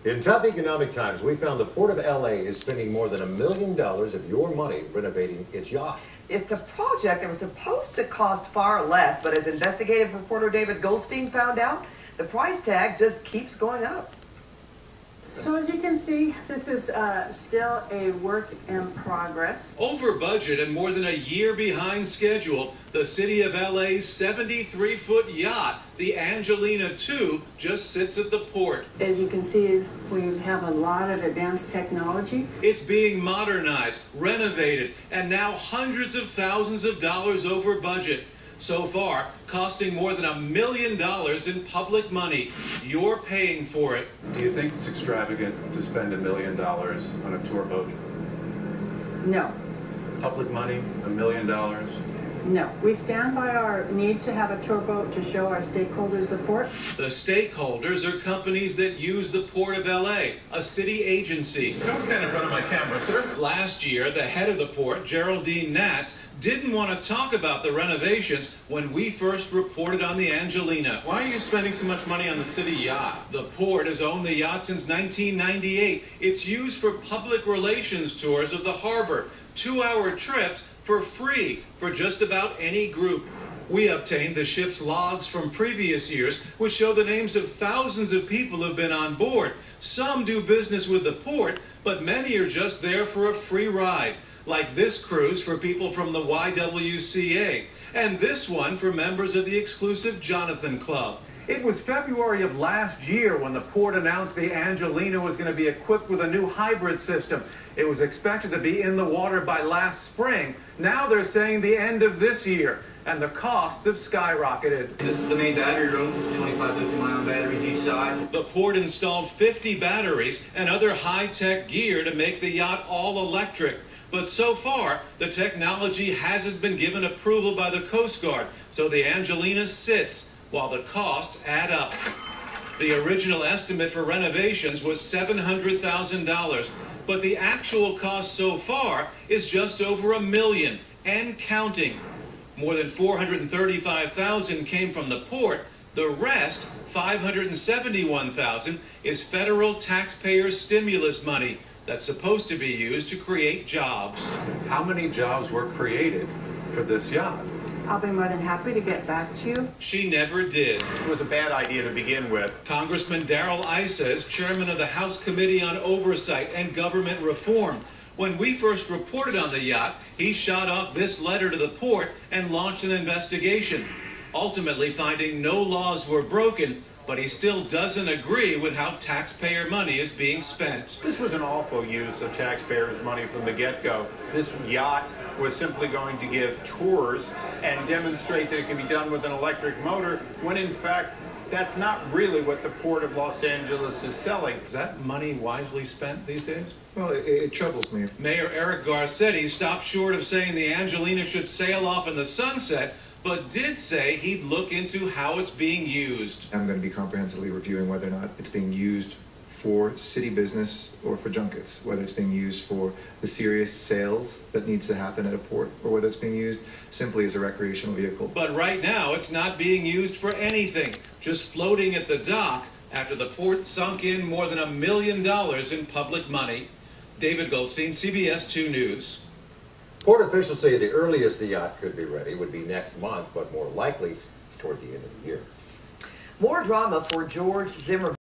In tough economic times, we found the Port of LA is spending more than $1 million of your money renovating its yacht. It's a project that was supposed to cost far less, but as investigative reporter David Goldstein found out, the price tag just keeps going up. So as you can see, this is still a work in progress. Over budget and more than a year behind schedule, the City of LA's 73-foot yacht, the Angelina II, just sits at the port. As you can see, we have a lot of advanced technology. It's being modernized, renovated, and now hundreds of thousands of dollars over budget. So far, costing more than $1 million in public money. You're paying for it. Do you think it's extravagant to spend $1 million on a tour boat? No. Public money, $1 million? No. We stand by our need to have a tour boat to show our stakeholders the port. The stakeholders are companies that use the Port of LA, a city agency. Don't stand in front of my camera, sir. Last year, the head of the port, Geraldine Natz, didn't want to talk about the renovations when we first reported on the Angelina. Why are you spending so much money on the city yacht? The port has owned the yacht since 1998. It's used for public relations tours of the harbor, 2-hour trips for free for just about any group. We obtained the ship's logs from previous years, which show the names of thousands of people who've been on board. Some do business with the port, but many are just there for a free ride, like this cruise for people from the YWCA, and this one for members of the exclusive Jonathan Club. It was February of last year when the port announced the Angelina was going to be equipped with a new hybrid system. It was expected to be in the water by last spring. Now they're saying the end of this year, and the costs have skyrocketed. This is the main battery room, 25 lithium-ion batteries each side. The port installed 50 batteries and other high-tech gear to make the yacht all electric. But so far, the technology hasn't been given approval by the Coast Guard, so the Angelina sits while the costs add up. The original estimate for renovations was $700,000, but the actual cost so far is just over $1 million and counting. More than $435,000 came from the port. The rest, $571,000, is federal taxpayers' stimulus money that's supposed to be used to create jobs. How many jobs were created for this yacht? I'll be more than happy to get back to you. She never did. It was a bad idea to begin with. Congressman Darrell Issa is chairman of the House Committee on Oversight and Government Reform. When we first reported on the yacht, he shot off this letter to the port and launched an investigation, ultimately finding no laws were broken, but he still doesn't agree with how taxpayer money is being spent. This was an awful use of taxpayers' money from the get-go. This yacht was simply going to give tours and demonstrate that it can be done with an electric motor, when in fact that's not really what the Port of Los Angeles is selling. Is that money wisely spent these days? Well, it troubles me. Mayor Eric Garcetti stopped short of saying the Angelina should sail off in the sunset, but did say he'd look into how it's being used. I'm going to be comprehensively reviewing whether or not it's being used for city business or for junkets, whether it's being used for the serious sales that needs to happen at a port, or whether it's being used simply as a recreational vehicle. But right now, it's not being used for anything, just floating at the dock after the port sunk in more than $1 million in public money. David Goldstein, CBS 2 News. Port officials say the earliest the yacht could be ready would be next month, but more likely toward the end of the year. More drama for George Zimmerman.